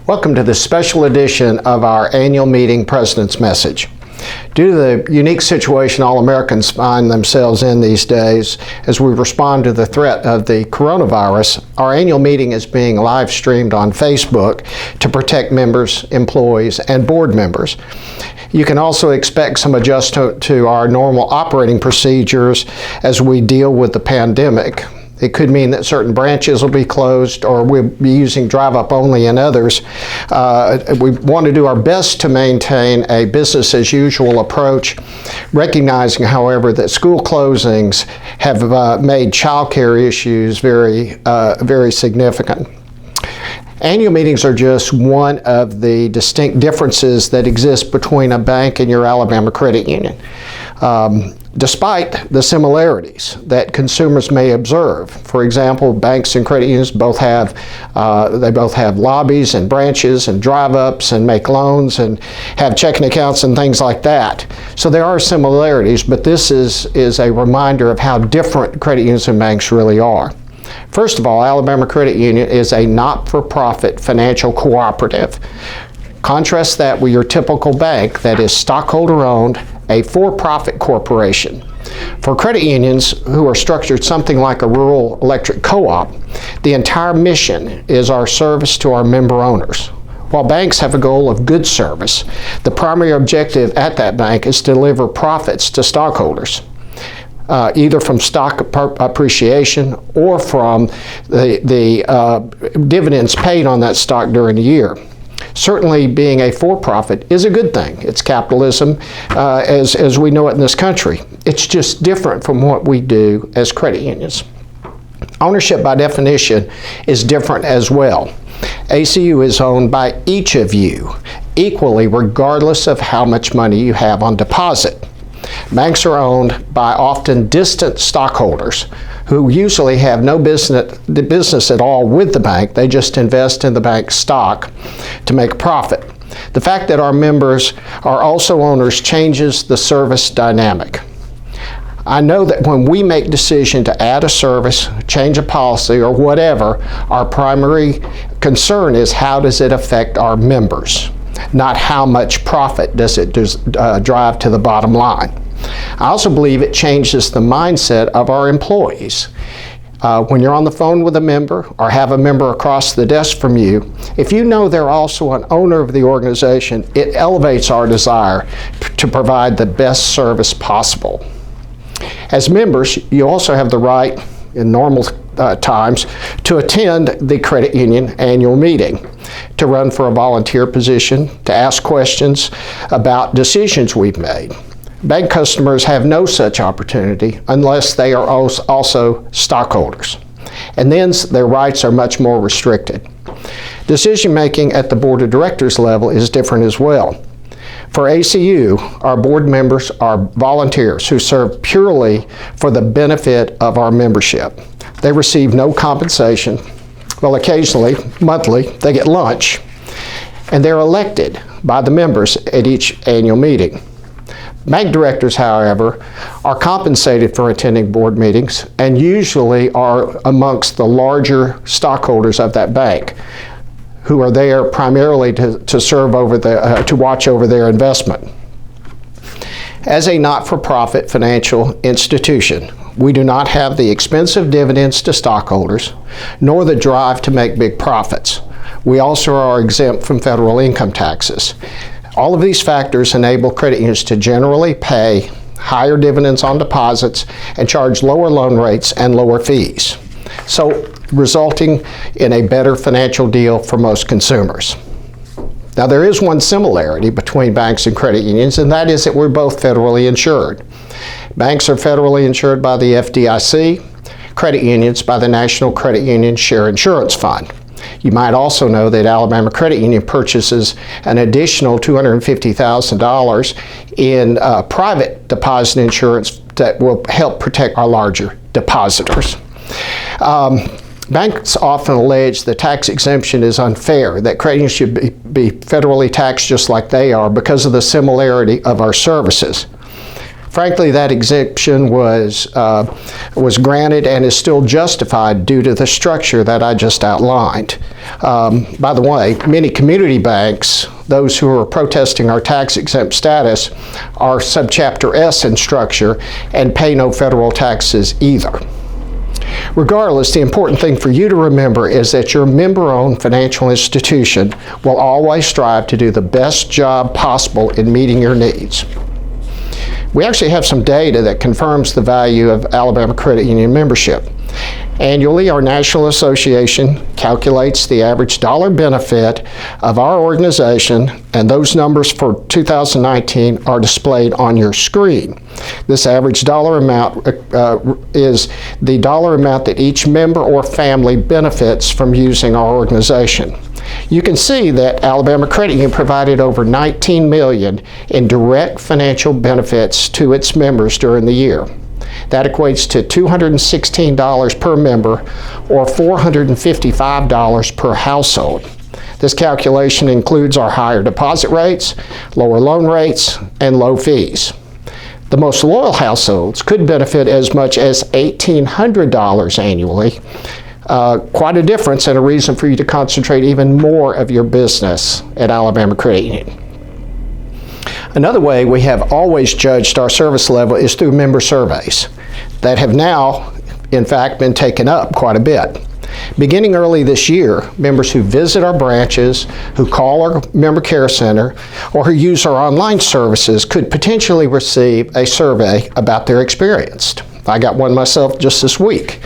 Welcome to this special edition of our annual meeting President's Message. Due to the unique situation all Americans find themselves in these days as we respond to the threat of the coronavirus, our annual meeting is being live streamed on Facebook to protect members, employees, and board members. You can also expect some adjustment to our normal operating procedures as we deal with the pandemic. It could mean that certain branches will be closed or we'll be using drive-up only in others. We want to do our best to maintain a business-as-usual approach, recognizing, however, that school closings have made childcare issues very significant. Annual meetings are just one of the distinct differences that exist between a bank and your Alabama credit union. Despite the similarities that consumers may observe. For example, banks and credit unions both have lobbies and branches and drive-ups and make loans and have checking accounts and things like that. So there are similarities, but this is a reminder of how different credit unions and banks really are. First of all, Alabama Credit Union is a not-for-profit financial cooperative. Contrast that with your typical bank that is stockholder-owned, a for-profit corporation. For credit unions who are structured something like a rural electric co-op, the entire mission is our service to our member owners. While banks have a goal of good service, the primary objective at that bank is to deliver profits to stockholders, either from stock appreciation or from the dividends paid on that stock during the year. Certainly being a for-profit is a good thing. It's capitalism as we know it in this country. It's just different from what we do as credit unions. Ownership by definition is different as well. ACU is owned by each of you equally regardless of how much money you have on deposit. Banks are owned by often distant stockholders who usually have no business at all with the bank. They just invest in the bank's stock to make a profit. The fact that our members are also owners changes the service dynamic. I know that when we make decision to add a service, change a policy, or whatever, our primary concern is how does it affect our members, not how much profit does it drive to the bottom line. I also believe it changes the mindset of our employees. When you're on the phone with a member or have a member across the desk from you, if you know they're also an owner of the organization, it elevates our desire to provide the best service possible. As members, you also have the right in normal times to attend the credit union annual meeting, to run for a volunteer position, to ask questions about decisions we've made. Bank customers have no such opportunity unless they are also stockholders, and then their rights are much more restricted. Decision-making at the board of directors level is different as well. For ACU, our board members are volunteers who serve purely for the benefit of our membership. They receive no compensation. Well, occasionally, monthly, they get lunch, and they're elected by the members at each annual meeting. Bank directors, however, are compensated for attending board meetings and usually are amongst the larger stockholders of that bank who are there primarily to serve to watch over their investment. As a not-for-profit financial institution, we do not have the expensive dividends to stockholders, nor the drive to make big profits. We also are exempt from federal income taxes. All of these factors enable credit unions to generally pay higher dividends on deposits and charge lower loan rates and lower fees, so resulting in a better financial deal for most consumers. Now, there is one similarity between banks and credit unions, and that is that we're both federally insured. Banks are federally insured by the FDIC, credit unions by the National Credit Union Share Insurance Fund. You might also know that Alabama Credit Union purchases an additional $250,000 in private deposit insurance that will help protect our larger depositors. Banks often allege the tax exemption is unfair, that credit unions should be federally taxed just like they are because of the similarity of our services. Frankly, that exemption was granted and is still justified due to the structure that I just outlined. By the way, many community banks, those who are protesting our tax-exempt status, are subchapter S in structure and pay no federal taxes either. Regardless, the important thing for you to remember is that your member-owned financial institution will always strive to do the best job possible in meeting your needs. We actually have some data that confirms the value of Alabama Credit Union membership. Annually, our National Association calculates the average dollar benefit of our organization, and those numbers for 2019 are displayed on your screen. This average dollar amount is the dollar amount that each member or family benefits from using our organization. You can see that Alabama Credit Union provided over $19 million in direct financial benefits to its members during the year. That equates to $216 per member or $455 per household. This calculation includes our higher deposit rates, lower loan rates, and low fees. The most loyal households could benefit as much as $1,800 annually. Quite a difference and a reason for you to concentrate even more of your business at Alabama Credit Union. Another way we have always judged our service level is through member surveys that have now, in fact, been taken up quite a bit. Beginning early this year, members who visit our branches, who call our member care center, or who use our online services could potentially receive a survey about their experience. I got one myself just this week.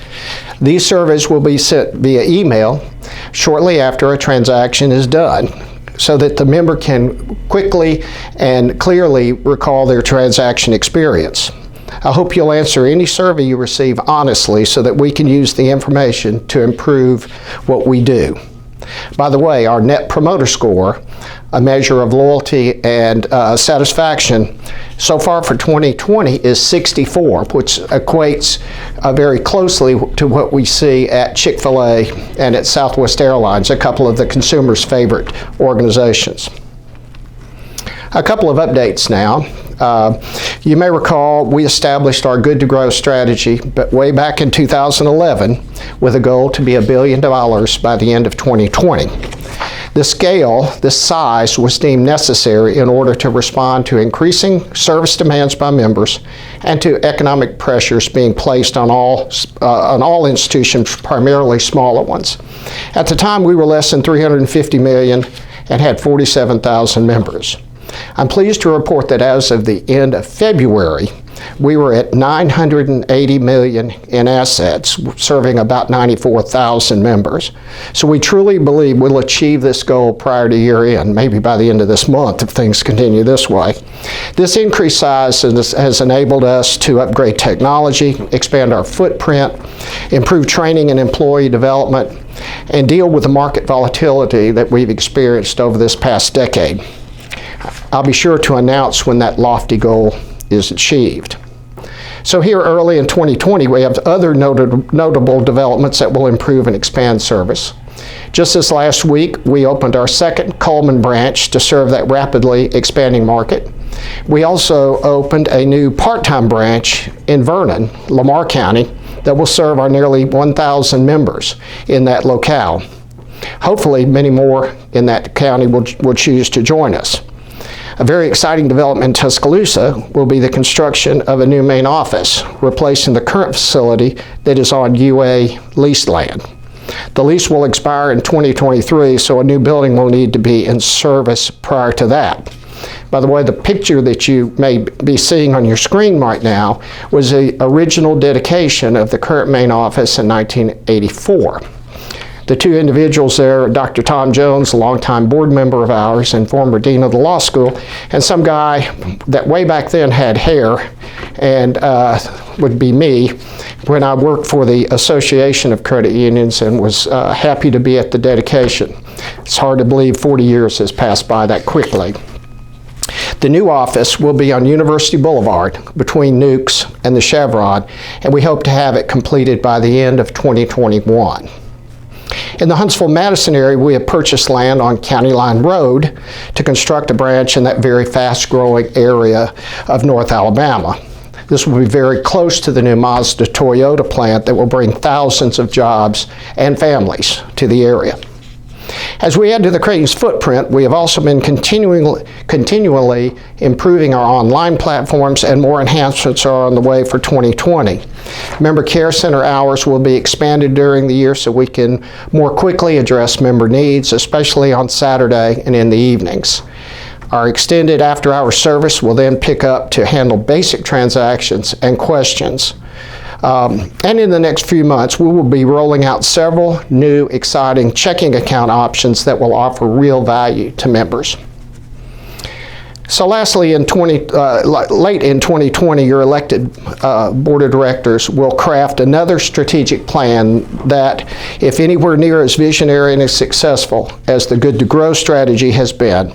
These surveys will be sent via email shortly after a transaction is done, so that the member can quickly and clearly recall their transaction experience. I hope you'll answer any survey you receive honestly so that we can use the information to improve what we do. By the way, our Net Promoter Score, a measure of loyalty and satisfaction, so far for 2020 is 64, which equates very closely to what we see at Chick-fil-A and at Southwest Airlines, a couple of the consumers' favorite organizations. A couple of updates now. You may recall we established our Good to Grow strategy way back in 2011 with a goal to be $1 billion by the end of 2020. This scale, this size, was deemed necessary in order to respond to increasing service demands by members and to economic pressures being placed on all institutions, primarily smaller ones. At the time, we were less than $350 million and had 47,000 members. I'm pleased to report that as of the end of February, we were at $980 million in assets, serving about 94,000 members. So we truly believe we'll achieve this goal prior to year end, maybe by the end of this month if things continue this way. This increased size has enabled us to upgrade technology, expand our footprint, improve training and employee development, and deal with the market volatility that we've experienced over this past decade. I'll be sure to announce when that lofty goal is achieved. So here early in 2020, we have other notable developments that will improve and expand service. Just this last week, we opened our second Coleman branch to serve that rapidly expanding market. We also opened a new part-time branch in Vernon, Lamar County, that will serve our nearly 1,000 members in that locale. Hopefully, many more in that county will choose to join us. A very exciting development in Tuscaloosa will be the construction of a new main office, replacing the current facility that is on UA leased land. The lease will expire in 2023, so a new building will need to be in service prior to that. By the way, the picture that you may be seeing on your screen right now was the original dedication of the current main office in 1984. The two individuals there are Dr. Tom Jones, a longtime board member of ours and former dean of the law school, and some guy that way back then had hair and would be me when I worked for the Association of Credit Unions and was happy to be at the dedication. It's hard to believe 40 years has passed by that quickly. The new office will be on University Boulevard between Nukes and the Chevron, and we hope to have it completed by the end of 2021. In the Huntsville-Madison area, we have purchased land on County Line Road to construct a branch in that very fast-growing area of North Alabama. This will be very close to the new Mazda Toyota plant that will bring thousands of jobs and families to the area. As we add to the Credit Union's footprint, we have also been continually improving our online platforms, and more enhancements are on the way for 2020. Member Care Center hours will be expanded during the year so we can more quickly address member needs, especially on Saturday and in the evenings. Our extended after-hours service will then pick up to handle basic transactions and questions. And in the next few months, we will be rolling out several new exciting checking account options that will offer real value to members. So lastly, late in 2020, your elected Board of Directors will craft another strategic plan that, if anywhere near as visionary and as successful as the Good to Grow strategy has been,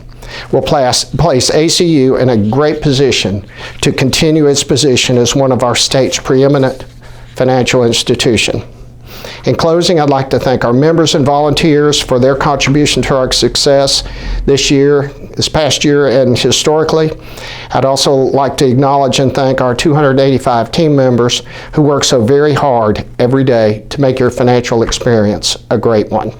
will place ACU in a great position to continue its position as one of our state's preeminent financial institution. In closing, I'd like to thank our members and volunteers for their contribution to our success this past year, and historically. I'd also like to acknowledge and thank our 285 team members who work so very hard every day to make your financial experience a great one.